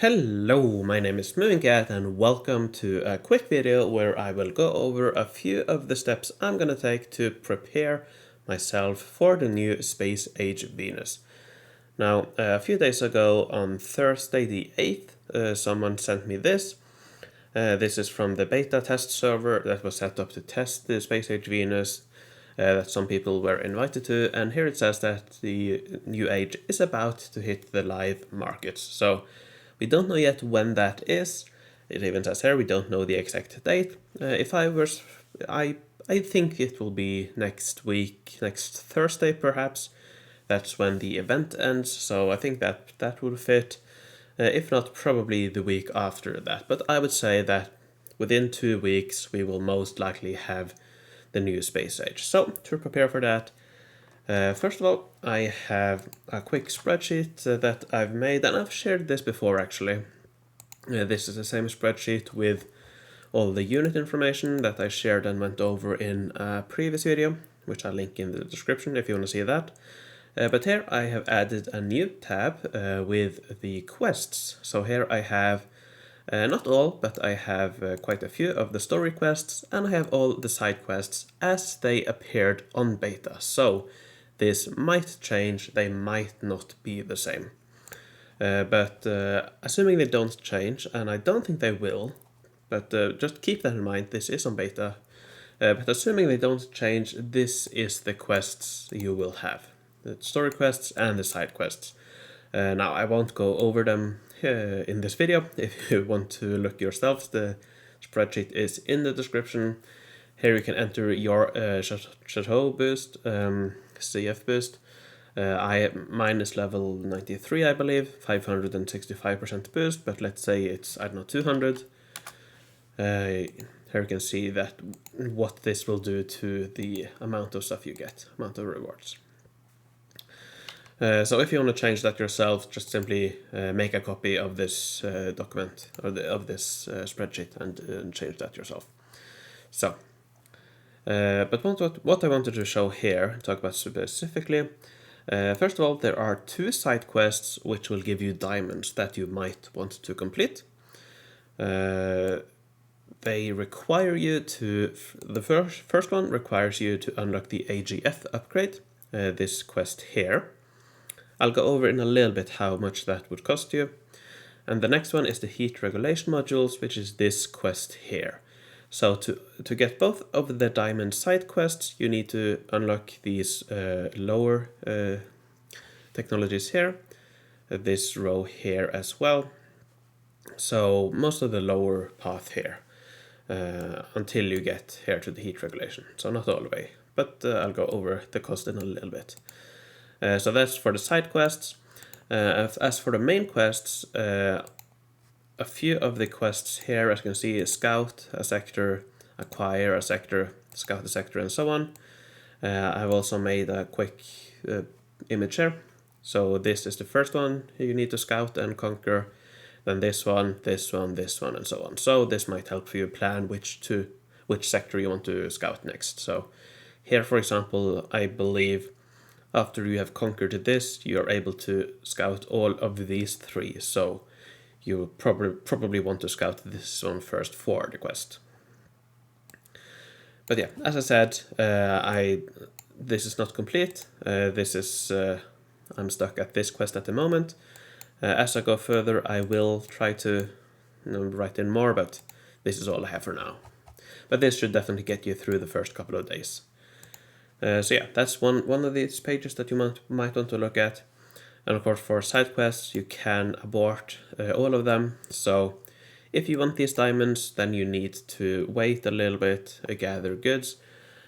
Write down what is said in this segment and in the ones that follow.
Hello, my name is Mooncat and welcome to a quick video where I will go over a few of the steps I'm gonna take to prepare myself for the new Space Age Venus. Now, a few days ago on Thursday the 8th, someone sent me this. This is from the beta test server that was set up to test the Space Age Venus that some people were invited to, and here it says that the new age is about to hit the live markets. So we don't know yet when that is. It even says here we don't know the exact date. I think it will be next week, next Thursday perhaps. That's when the event ends, so I think that will fit. If not, probably the week after that. But I would say that within 2 weeks we will most likely have the new space age. So to prepare for that, first of all, I have a quick spreadsheet that I've made, and I've shared this before actually. This is the same spreadsheet with all the unit information that I shared and went over in a previous video, which I'll link in the description if you want to see that. But here I have added a new tab with the quests. So here I have not all, but I have quite a few of the story quests, and I have all the side quests as they appeared on beta. So this might change, they might not be the same. But assuming they don't change, and I don't think they will, but just keep that in mind, this is on beta. But assuming they don't change, this is the quests you will have. The story quests and the side quests. Now I won't go over them in this video. If you want to look yourselves, the spreadsheet is in the description. Here you can enter your Chateau boost, CF boost. Mine is level 93, I believe, 565% boost, but let's say it's, I don't know, 200. Here you can see that what this will do to the amount of stuff you get, amount of rewards. So if you want to change that yourself, just simply make a copy of this document or of this spreadsheet and change that yourself. So, but what I wanted to show here, talk about specifically, first of all, there are 2 side quests which will give you diamonds that you might want to complete. They require you to, the first one requires you to unlock the AGF upgrade, this quest here. I'll go over in a little bit how much that would cost you. And the next one is the heat regulation modules, which is this quest here. So to get both of the diamond side quests, you need to unlock these lower technologies here, this row here as well. So most of the lower path here, until you get here to the heat regulation. So not all the way, but I'll go over the cost in a little bit. So that's for the side quests. As for the main quests, a few of the quests here, as you can see, is scout a sector, acquire a sector, scout a sector, and so on. I've also made a quick image here. So this is the first one you need to scout and conquer. Then this one, this one, this one, and so on. So this might help you plan which sector you want to scout next. So here, for example, I believe after you have conquered this, you are able to scout all of these 3. So you probably want to scout this one first for the quest. But yeah, as I said, this is not complete. I'm stuck at this quest at the moment. As I go further, I will try to write in more, but this is all I have for now. But this should definitely get you through the first couple of days. So yeah, that's one of these pages that you might want to look at. And of course, for side quests, you can abort all of them. So if you want these diamonds, then you need to wait a little bit, gather goods,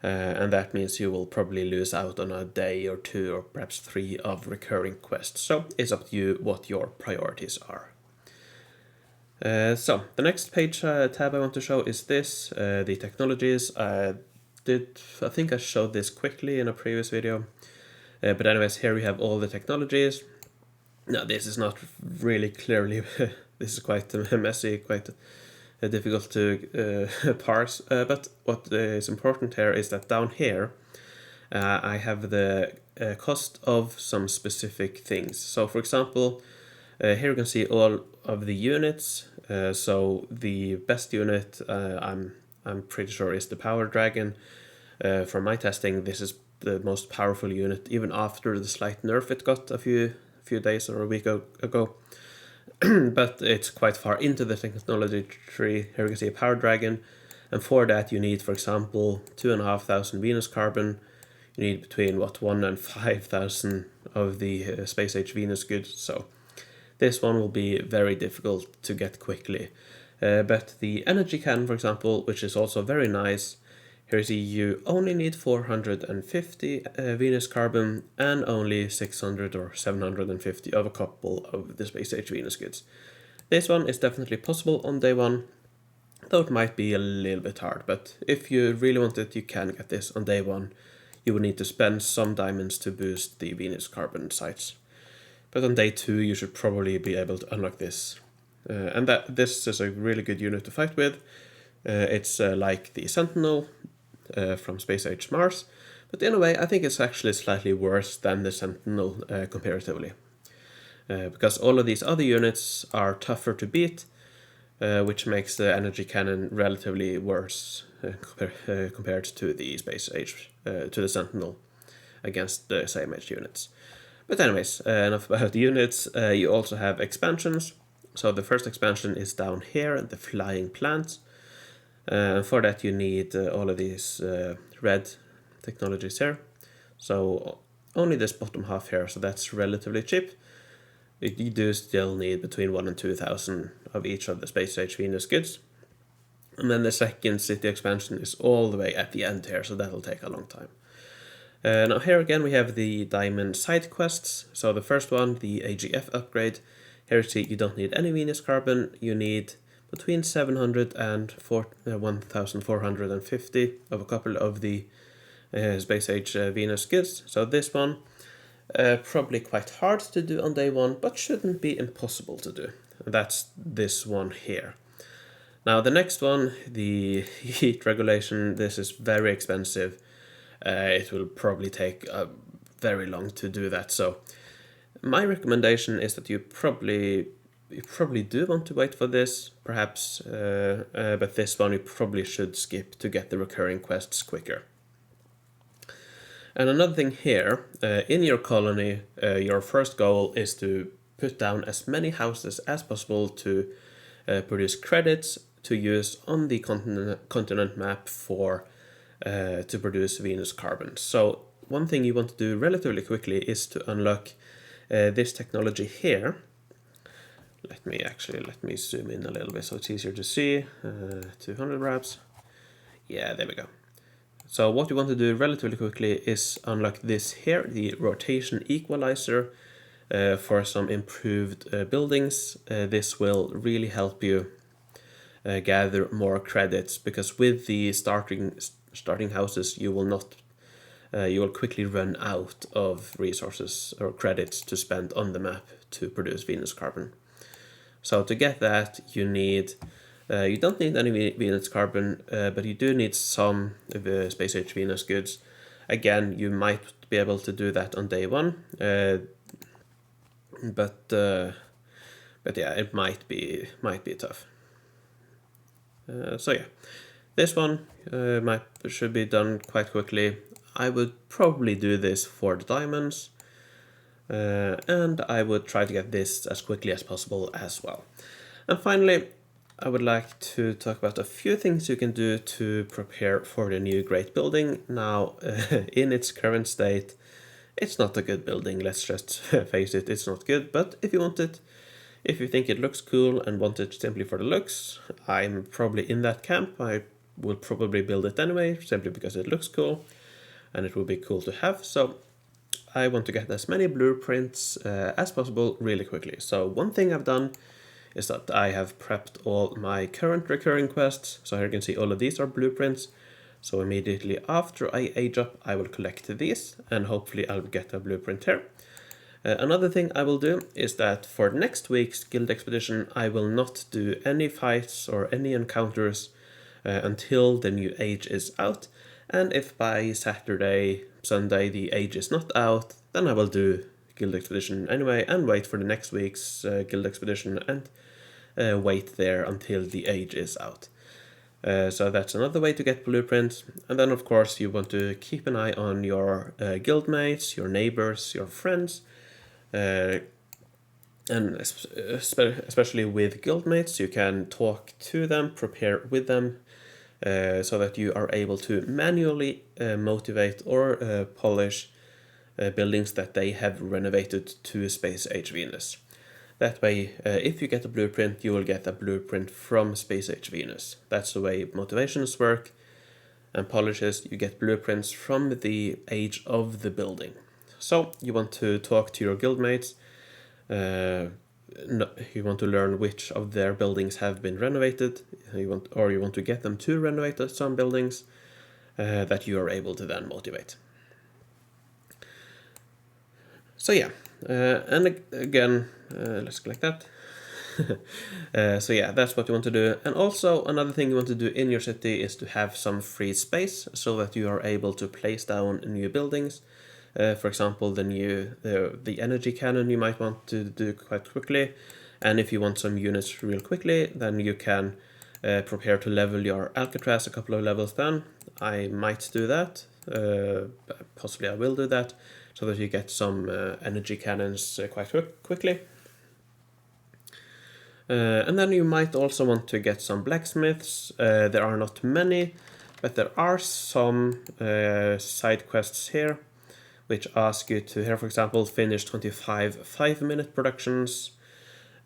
and that means you will probably lose out on a day or 2 or perhaps 3 of recurring quests. So it's up to you what your priorities are. So the next page tab I want to show is this, the technologies. I think I showed this quickly in a previous video. But anyways, here we have all the technologies. Now this is not really clearly, this is quite messy, quite difficult to parse. But what is important here is that down here I have the cost of some specific things. So for example, here you can see all of the units. So the best unit I'm pretty sure is the Power Dragon. From my testing, this is the most powerful unit, even after the slight nerf it got a few days or a week ago. But it's quite far into the technology tree. Here you can see a Power Dragon, and for that you need, for example, 2,500 Venus carbon. You need between 1 and 5,000 of the Space Age Venus goods. So this one will be very difficult to get quickly. But the energy cannon, for example, which is also very nice, here you see you only need 450 Venus carbon and only 600 or 750 of a couple of the Space Age Venus goods. This one is definitely possible on day one, though it might be a little bit hard, but if you really want it, you can get this on day one. You will need to spend some diamonds to boost the Venus carbon sites. But on day 2 you should probably be able to unlock this. And this is a really good unit to fight with. It's like the Sentinel from Space Age Mars, but in a way I think it's actually slightly worse than the Sentinel comparatively. Because all of these other units are tougher to beat, which makes the energy cannon relatively worse compared to the Space Age, to the Sentinel against the same age units. But anyways, enough about the units. You also have expansions. So the first expansion is down here, the Flying Plants. For that you need all of these red technologies here. So only this bottom half here, so that's relatively cheap. You do still need between 1 and 2,000 of each of the Space Age Venus goods. And then the second city expansion is all the way at the end here, so that'll take a long time. Now here again we have the diamond side quests. So the first one, the AGF upgrade. Here you see you don't need any Venus carbon, you need between 700 and 1,450 of a couple of the Space Age Venus goods. So this one, probably quite hard to do on day 1, but shouldn't be impossible to do. That's this one here. Now the next one, the heat regulation, this is very expensive. It will probably take very long to do that. So my recommendation is that you probably do want to wait for this, perhaps, but this one you probably should skip to get the recurring quests quicker. And another thing here, in your colony, your first goal is to put down as many houses as possible to produce credits to use on the continent map for to produce Venus carbon. So one thing you want to do relatively quickly is to unlock this technology here. Let me zoom in a little bit so it's easier to see. 200 perhaps. Yeah, there we go. So what you want to do relatively quickly is unlock this here, the rotation equalizer, for some improved buildings. This will really help you gather more credits, because with the starting houses you will not you will quickly run out of resources or credits to spend on the map to produce Venus carbon. So to get that you need you don't need any Venus carbon, but you do need some of the Space Age Venus goods. Again, you might be able to do that on day 1, but yeah, it might be tough. So yeah, this one should be done quite quickly. I would probably do this for the diamonds, and I would try to get this as quickly as possible as well. And finally, I would like to talk about a few things you can do to prepare for the new great building. Now, in its current state, it's not a good building, let's just face it, it's not good, but if you want it, if you think it looks cool and want it simply for the looks, I'm probably in that camp. I will probably build it anyway, simply because it looks cool, and it will be cool to have. So I want to get as many blueprints as possible really quickly. So one thing I've done is that I have prepped all my current recurring quests. So here you can see all of these are blueprints. So immediately after I age up, I will collect these, and hopefully I'll get a blueprint here. Another thing I will do is that for next week's guild expedition, I will not do any fights or any encounters until the new age is out. And if by Saturday, Sunday the age is not out, then I will do guild expedition anyway and wait for the next week's guild expedition and wait there until the age is out. So that's another way to get blueprints. And then of course you want to keep an eye on your guildmates, your neighbors, your friends. And especially with guildmates, you can talk to them, prepare with them, so that you are able to manually motivate or polish buildings that they have renovated to Space Age Venus. That way, if you get a blueprint, you will get a blueprint from Space Age Venus. That's the way motivations work, and polishes, you get blueprints from the age of the building. So you want to talk to your guildmates. You want to learn which of their buildings have been renovated. You want to get them to renovate some buildings that you are able to then motivate. So yeah, and again, let's click that. So yeah, that's what you want to do. And also another thing you want to do in your city is to have some free space so that you are able to place down new buildings. For example, the energy cannon you might want to do quite quickly. And if you want some units real quickly, then you can prepare to level your Alcatraz a couple of levels down. I might do that. Possibly I will do that, so that you get some energy cannons quite quickly. And then you might also want to get some blacksmiths. There are not many, but there are some side quests here which ask you to, here for example, finish 25 5-minute productions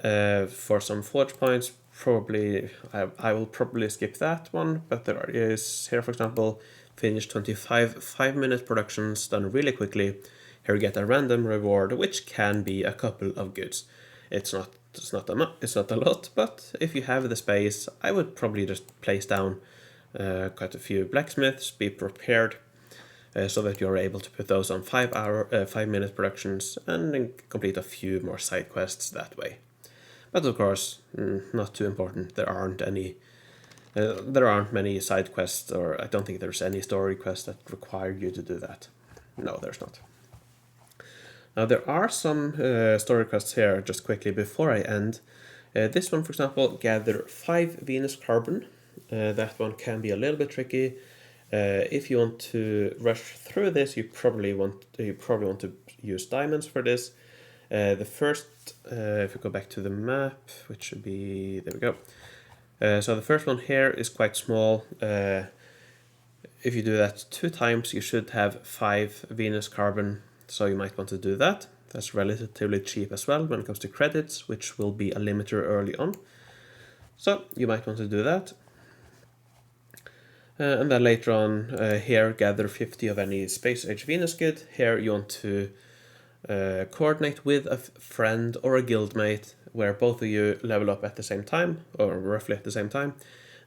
for some forge points. Probably, I will probably skip that one, but there is here for example, finish 25 5-minute productions done really quickly. Here you get a random reward, which can be a couple of goods. It's not a lot, but if you have the space, I would probably just place down quite a few blacksmiths, be prepared, so that you're able to put those on 5-minute productions and then complete a few more side quests that way. But of course, not too important. There aren't many side quests, or I don't think there's any story quests that require you to do that. No, there's not. Now there are some story quests here, just quickly before I end. This one, for example, gather 5 Venus carbon. That one can be a little bit tricky. If you want to rush through this, you probably want to use diamonds for this. The first, if we go back to the map, which should be, there we go. So the first one here is quite small. If you do that 2 times, you should have 5 Venus carbon. So you might want to do that. That's relatively cheap as well when it comes to credits, which will be a limiter early on. So you might want to do that. And then later on, here gather 50 of any Space Age Venus good. Here you want to coordinate with a friend or a guildmate where both of you level up at the same time, or roughly at the same time.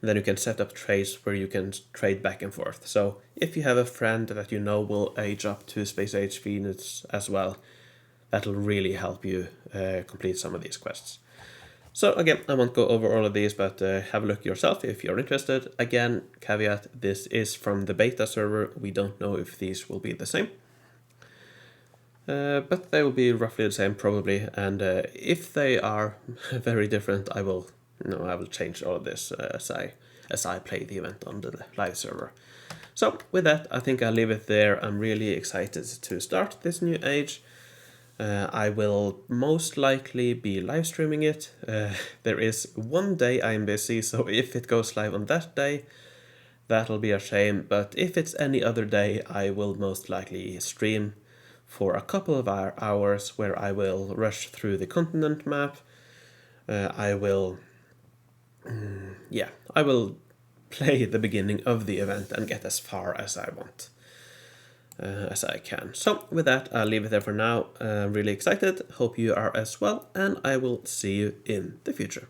And then you can set up trades where you can trade back and forth. So if you have a friend that you know will age up to Space Age Venus as well, that'll really help you complete some of these quests. So again, I won't go over all of these, but have a look yourself if you're interested. Again, caveat, this is from the beta server. We don't know if these will be the same. But they will be roughly the same probably, and if they are very different, I will change all of this as I play the event on the live server. So with that, I think I'll leave it there. I'm really excited to start this new age. I will most likely be live streaming it. There is one day I'm busy, so if it goes live on that day, that'll be a shame. But if it's any other day, I will most likely stream for a couple of hours where I will rush through the continent map. I will play the beginning of the event and get as far as I want. As I can. So with that, I'll leave it there for now. I'm really excited. Hope you are as well, and I will see you in the future.